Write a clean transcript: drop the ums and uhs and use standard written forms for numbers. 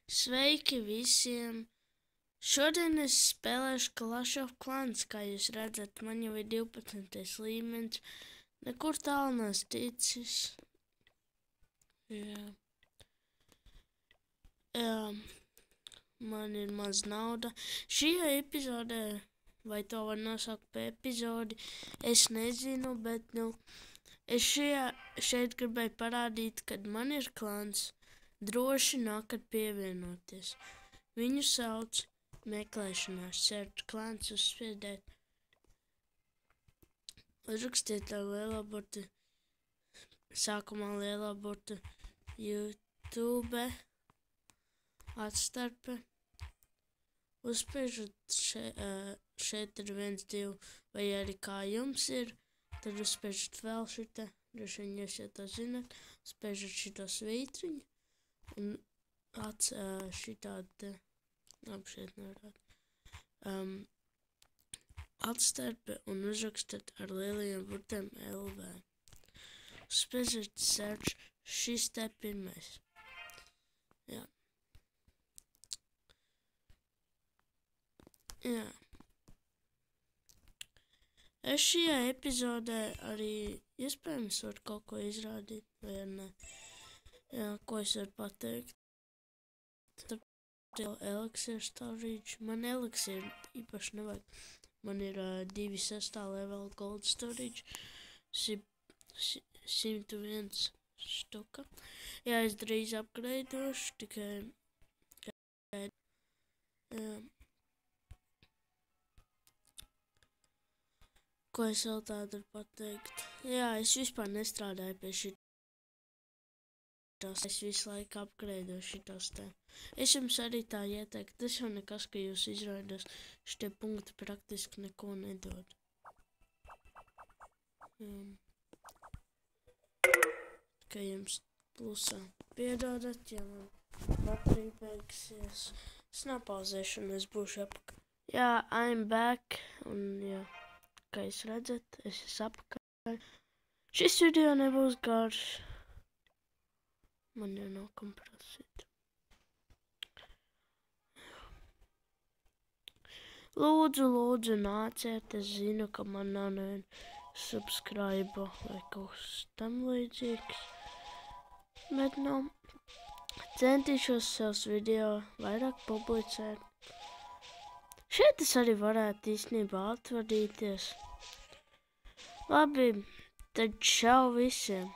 Sveiki visiem! Šodien es spēlēšu Clash of Clans, kā jūs redzat, man jau ir 12. līmenis, nekur tālu nes ticis. Jā. Man ir maz nauda. Šajā epizodē, vai to var nosaukt par epizodi, es nezinu, bet, es šeit gribēju parādīt, kad man ir klans. Droši nākat pievienoties. Viņu sauc meklēšanās, search klans, uzspiediet. Uzrakstiet ar lielā burta, sākumā lielā burta YouTube, atstarpe. Uzspiežat šeit ir 1, 2, vai arī kā jums ir, tad uzspiežat vēl šitā, droši vien jūs jau to zināt, uzspiežat šito svītriņu. Un šitādi, labi šeit nevarētu, atstarpe un uzrakstat ar lielajiem burtiem LV. Uzspiežat search, šis te pirmais. Jā. Jā. Es šajā epizodē arī iespējams varu kaut ko izrādīt, vai ar ne. Jā, ko es varu pateikt? Tad elixir storage. Man elixir īpaši nevajag. Man ir 2 6. level gold storage. 101 štuka. Jā, es drīz upgradeošu, tikai ko es vēl tādu varu pateikt? Jā, es vispār nestrādāju pie šī. Es visu laiku upgradeoju šitos te. Es jums arī tā ieteiktu, tas jau nekas, ka jūs izrādās, šitie punkti praktiski neko nedod. Ka jums plusā piedodat, ja man baterija beigsies. Es nepauzēšu un es būšu apakaļ. Jā, I'm back, un jā, kā jūs redzat, es esmu apakaļ. Šis video nebūs garš. Man jau nav kam prasīt. Lūdzu, nāciet. Es zinu, ka man nav neviena subscribe vai kaut kas tam līdzīgs. Bet, centīšos savus video vairāk publicēt. Šeit es arī varētu īstenībā atvadīties. Labi, tad čau visiem!